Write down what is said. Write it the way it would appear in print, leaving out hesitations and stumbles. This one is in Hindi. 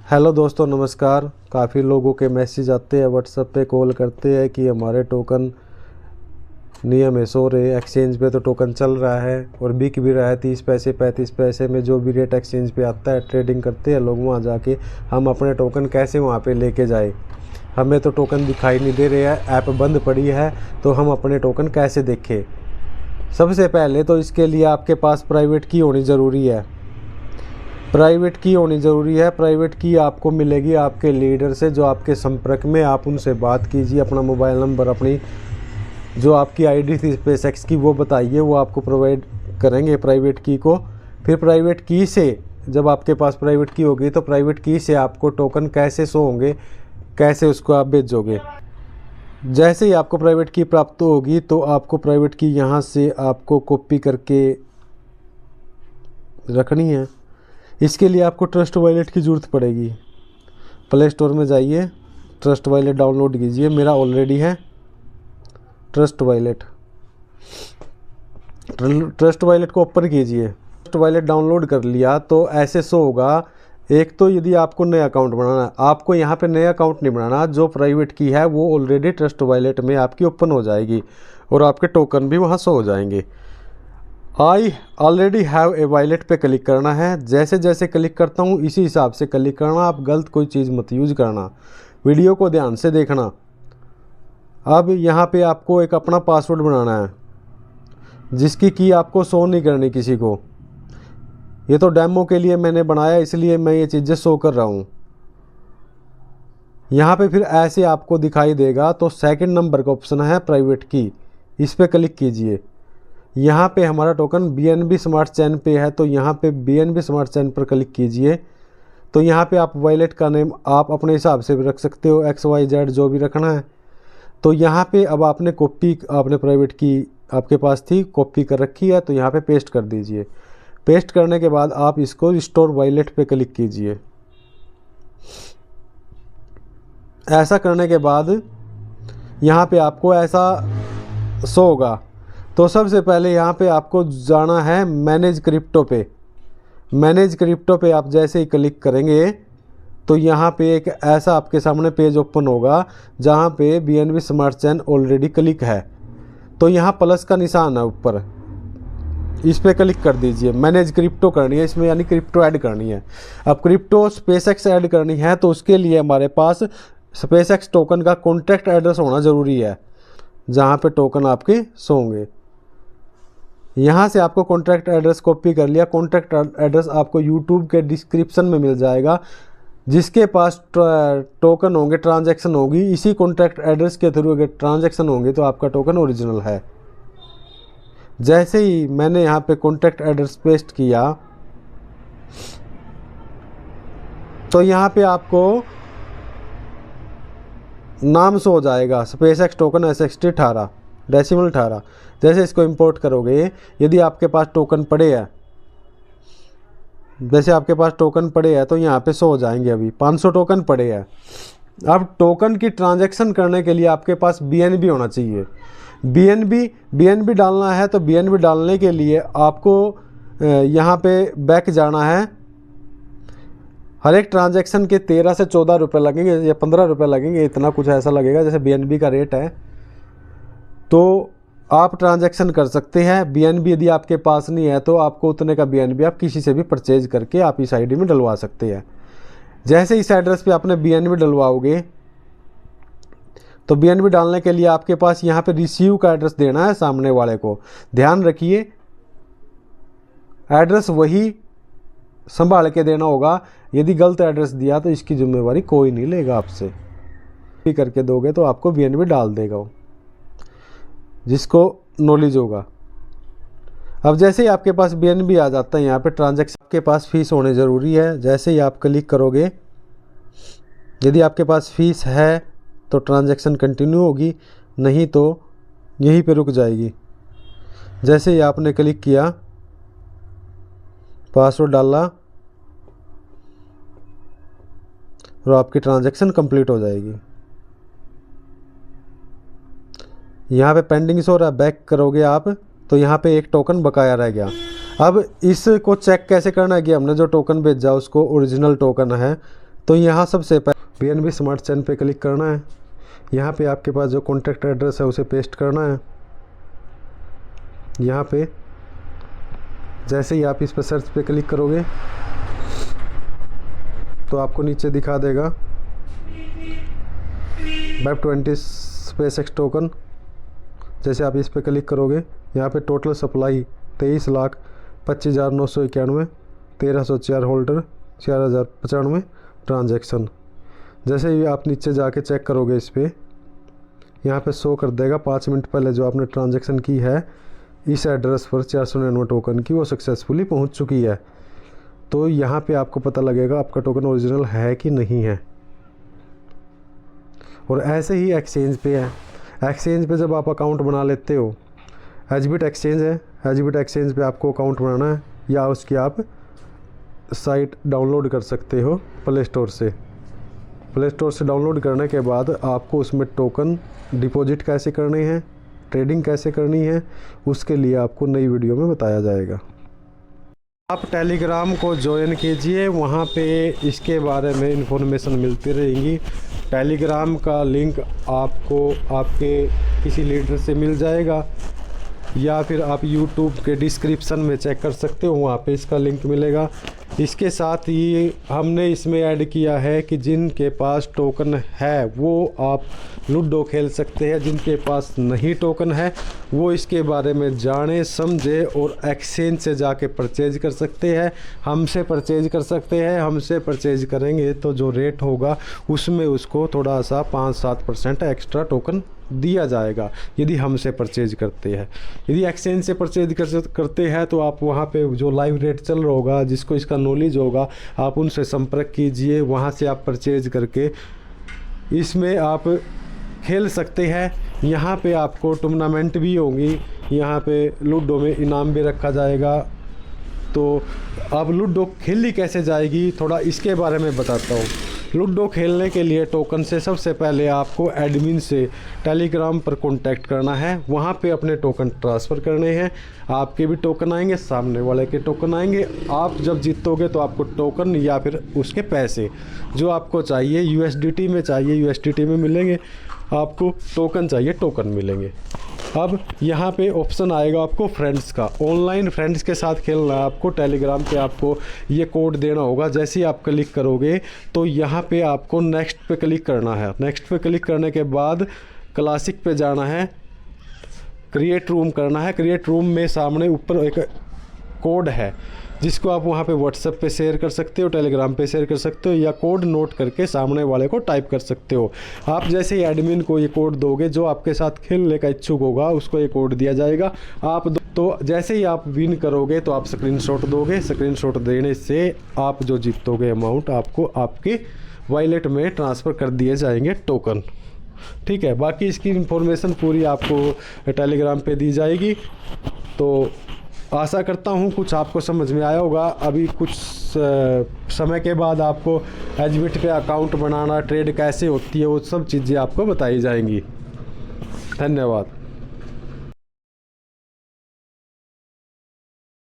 हेलो दोस्तों, नमस्कार। काफ़ी लोगों के मैसेज आते हैं, व्हाट्सएप पे कॉल करते हैं कि हमारे टोकन नियम है सो रहे, एक्सचेंज पे तो टोकन चल रहा है और बिक भी रहा है 30 पैसे 35 पैसे में। जो भी रेट एक्सचेंज पे आता है ट्रेडिंग करते हैं लोग, वहाँ जाके हम अपने टोकन कैसे वहाँ पे लेके जाए। हमें तो टोकन दिखाई नहीं दे रहे हैं, ऐप बंद पड़ी है, तो हम अपने टोकन कैसे देखें। सबसे पहले तो इसके लिए आपके पास प्राइवेट की होनी ज़रूरी है। प्राइवेट की होनी ज़रूरी है। प्राइवेट की आपको मिलेगी आपके लीडर से, जो आपके संपर्क में, आप उनसे बात कीजिए, अपना मोबाइल नंबर, अपनी जो आपकी आईडी थी स्पेसएक्स की वो बताइए, वो आपको प्रोवाइड करेंगे प्राइवेट की को। फिर प्राइवेट की से जब आपके पास प्राइवेट की होगी तो प्राइवेट की से आपको टोकन कैसे शो होंगे, कैसे उसको आप भेजोगे। जैसे ही आपको प्राइवेट की प्राप्त होगी तो आपको प्राइवेट की यहाँ से आपको कॉपी करके रखनी है। इसके लिए आपको ट्रस्ट वॉलेट की ज़रूरत पड़ेगी। प्ले स्टोर में जाइए, ट्रस्ट वॉलेट डाउनलोड कीजिए। मेरा ऑलरेडी है ट्रस्ट वॉलेट। ट्रस्ट वॉलेट को ओपन कीजिए। ट्रस्ट वॉलेट डाउनलोड कर लिया तो ऐसे शो होगा। एक तो यदि आपको नया अकाउंट बनाना है, आपको यहाँ पे नया अकाउंट नहीं बनाना, जो प्राइवेट की है वो ऑलरेडी ट्रस्ट वॉलेट में आपकी ओपन हो जाएगी और आपके टोकन भी वहाँ शो हो जाएंगे। I already have a wallet पे क्लिक करना है। जैसे जैसे क्लिक करता हूँ इसी हिसाब से क्लिक करना। आप गलत कोई चीज़ मत यूज करना। वीडियो को ध्यान से देखना। अब यहाँ पे आपको एक अपना पासवर्ड बनाना है, जिसकी की आपको शो नहीं करनी किसी को। ये तो डेमो के लिए मैंने बनाया, इसलिए मैं ये चीज़ें शो कर रहा हूँ। यहाँ पे फिर ऐसे आपको दिखाई देगा तो सेकंड नंबर का ऑप्शन है प्राइवेट की, इस पर क्लिक कीजिए। यहाँ पे हमारा टोकन BNB स्मार्ट चेन पे है, तो यहाँ पे BNB स्मार्ट चेन पर क्लिक कीजिए। तो यहाँ पे आप वॉलेट का नेम आप अपने हिसाब से भी रख सकते हो, XYZ जो भी रखना है। तो यहाँ पे अब आपने कॉपी, आपने प्राइवेट की आपके पास थी, कॉपी कर रखी है, तो यहाँ पे पेस्ट कर दीजिए। पेस्ट करने के बाद आप इसको रिस्टोर वॉलेट पे क्लिक कीजिए। ऐसा करने के बाद यहाँ पे आपको ऐसा शो होगा। तो सबसे पहले यहाँ पे आपको जाना है मैनेज क्रिप्टो पे। मैनेज क्रिप्टो पे आप जैसे ही क्लिक करेंगे तो यहाँ पे एक ऐसा आपके सामने पेज ओपन होगा, जहाँ पे BNB smart chain already click है। तो यहाँ प्लस का निशान है ऊपर, इस पर क्लिक कर दीजिए। मैनेज क्रिप्टो करनी है इसमें, यानी क्रिप्टो ऐड करनी है। अब क्रिप्टो स्पेसएक्स ऐड करनी है तो उसके लिए हमारे पास स्पेसएक्स टोकन का कॉन्टैक्ट एड्रेस होना ज़रूरी है, जहाँ पे टोकन आपके शो होंगे। यहाँ से आपको कॉन्टैक्ट एड्रेस कॉपी कर लिया। कॉन्टैक्ट एड्रेस आपको यूट्यूब के डिस्क्रिप्शन में मिल जाएगा। जिसके पास टोकन होंगे, ट्रांजैक्शन होगी, इसी कॉन्टैक्ट एड्रेस के थ्रू अगर ट्रांजैक्शन होंगे तो आपका टोकन ओरिजिनल है। जैसे ही मैंने यहाँ पे कॉन्टैक्ट एड्रेस पेस्ट किया तो यहाँ पे आपको नाम शो हो जाएगा, स्पेसएक्स टोकन SXT18 डेसिमल 18। जैसे इसको इंपोर्ट करोगे, यदि आपके पास टोकन पड़े हैं, जैसे आपके पास टोकन पड़े हैं तो यहाँ पे शो हो जाएंगे। अभी 500 टोकन पड़े हैं। अब टोकन की ट्रांजैक्शन करने के लिए आपके पास BNB होना चाहिए। BNB डालना है तो BNB डालने के लिए आपको यहाँ पे बैक जाना है। हर एक ट्रांजैक्शन के 13 से 14 रुपये लगेंगे या 15 रुपये लगेंगे, इतना कुछ ऐसा लगेगा जैसे BNB का रेट है। तो आप ट्रांजैक्शन कर सकते हैं। BNB यदि आपके पास नहीं है तो आपको उतने का BNB आप किसी से भी परचेज करके आप इस आईडी में डलवा सकते हैं। जैसे इस एड्रेस पे आपने BNB डलवाओगे तो BNB डालने के लिए आपके पास यहाँ पे रिसीव का एड्रेस देना है सामने वाले को। ध्यान रखिए, एड्रेस वही संभाल के देना होगा। यदि गलत एड्रेस दिया तो इसकी जिम्मेवारी कोई नहीं लेगा आपसे। करके दोगे तो आपको BNB डाल देगा वो, जिसको नॉलेज होगा। अब जैसे ही आपके पास BNB आ जाता है, यहाँ पे ट्रांजैक्शन के पास फीस होने ज़रूरी है। जैसे ही आप क्लिक करोगे, यदि आपके पास फीस है तो ट्रांजैक्शन कंटिन्यू होगी, नहीं तो यहीं पे रुक जाएगी। जैसे ही आपने क्लिक किया, पासवर्ड डाला और आपकी ट्रांजैक्शन कंप्लीट हो जाएगी। यहाँ पे पेंडिंग शो रहा है, बैक करोगे आप तो यहाँ पे एक टोकन बकाया रह गया। अब इसको चेक कैसे करना है कि हमने जो टोकन भेजा उसको ओरिजिनल टोकन है, तो यहाँ सबसे पहले BNB स्मार्ट चेन पे क्लिक करना है। यहाँ पे आपके पास जो कॉन्टैक्ट एड्रेस है उसे पेस्ट करना है। यहाँ पे जैसे ही आप इस पर सर्च पे क्लिक करोगे तो आपको नीचे दिखा देगा Web20 SpaceX टोकन। जैसे आप इस पे क्लिक करोगे, यहाँ पे टोटल सप्लाई 23,25,991, 1,304 होल्डर, 4,095 ट्रांजैक्शन। जैसे ही आप नीचे जाके चेक करोगे इस पे, यहाँ पे शो कर देगा 5 मिनट पहले जो आपने ट्रांजैक्शन की है इस एड्रेस पर 499 टोकन की, वो सक्सेसफुली पहुँच चुकी है। तो यहाँ पे आपको पता लगेगा आपका टोकन ओरिजिनल है कि नहीं है। और ऐसे ही एक्सचेंज पे है। एक्सचेंज पे जब आप अकाउंट बना लेते हो, एजबिट एक्सचेंज है, एजबिट एक्सचेंज पे आपको अकाउंट बनाना है या उसकी आप साइट डाउनलोड कर सकते हो प्ले स्टोर से। प्ले स्टोर से डाउनलोड करने के बाद आपको उसमें टोकन डिपॉजिट कैसे करने हैं, ट्रेडिंग कैसे करनी है, उसके लिए आपको नई वीडियो में बताया जाएगा। आप टेलीग्राम को ज्वाइन कीजिए, वहाँ पे इसके बारे में इंफॉर्मेशन मिलती रहेंगी। टेलीग्राम का लिंक आपको आपके किसी लीडर से मिल जाएगा या फिर आप यूट्यूब के डिस्क्रिप्शन में चेक कर सकते हो, वहाँ पे इसका लिंक मिलेगा। इसके साथ ही हमने इसमें ऐड किया है कि जिनके पास टोकन है वो आप लूडो खेल सकते हैं, जिनके पास नहीं टोकन है वो इसके बारे में जाने समझे और एक्सचेंज से जाके परचेज कर सकते हैं, हमसे परचेज कर सकते हैं। हमसे परचेज करेंगे तो जो रेट होगा उसमें उसको थोड़ा सा 5-7% एक्स्ट्रा टोकन दिया जाएगा यदि हमसे परचेज करते हैं। यदि एक्सचेंज से परचेज करते हैं तो आप वहाँ पे जो लाइव रेट चल रहा होगा, जिसको इसका नॉलेज होगा, आप उनसे संपर्क कीजिए, वहाँ से आप परचेज करके इसमें आप खेल सकते हैं। यहाँ पे आपको टूर्नामेंट भी होंगी, यहाँ पे लूडो में इनाम भी रखा जाएगा। तो अब लूडो खेली कैसे जाएगी थोड़ा इसके बारे में बताता हूँ। लूडो खेलने के लिए टोकन से सबसे पहले आपको एडमिन से टेलीग्राम पर कांटेक्ट करना है, वहाँ पे अपने टोकन ट्रांसफ़र करने हैं। आपके भी टोकन आएंगे, सामने वाले के टोकन आएंगे। आप जब जीतोगे तो आपको टोकन या फिर उसके पैसे जो आपको चाहिए, USDT में चाहिए USDT में मिलेंगे, आपको टोकन चाहिए टोकन मिलेंगे। अब यहाँ पे ऑप्शन आएगा आपको फ्रेंड्स का, ऑनलाइन फ्रेंड्स के साथ खेलना है आपको। टेलीग्राम पे आपको ये कोड देना होगा। जैसे ही आप क्लिक करोगे तो यहाँ पे आपको नेक्स्ट पे क्लिक करना है। नेक्स्ट पे क्लिक करने के बाद क्लासिक पे जाना है, क्रिएट रूम करना है। क्रिएट रूम में सामने ऊपर एक कोड है जिसको आप वहाँ पे व्हाट्सएप पे शेयर कर सकते हो, टेलीग्राम पे शेयर कर सकते हो या कोड नोट करके सामने वाले को टाइप कर सकते हो। आप जैसे ही एडमिन को ये कोड दोगे, जो आपके साथ खेलने का इच्छुक होगा उसको ये कोड दिया जाएगा। आप तो जैसे ही आप विन करोगे तो आप स्क्रीनशॉट दोगे। स्क्रीनशॉट देने से आप जो जीतोगे अमाउंट आपको आपके वॉलेट में ट्रांसफ़र कर दिए जाएंगे टोकन। ठीक है, बाकी इसकी इन्फॉर्मेशन पूरी आपको टेलीग्राम पे दी जाएगी। तो आशा करता हूँ कुछ आपको समझ में आया होगा। अभी कुछ समय के बाद आपको एजबिट पे अकाउंट बनाना, ट्रेड कैसे होती है, वो सब चीज़ें आपको बताई जाएंगी। धन्यवाद।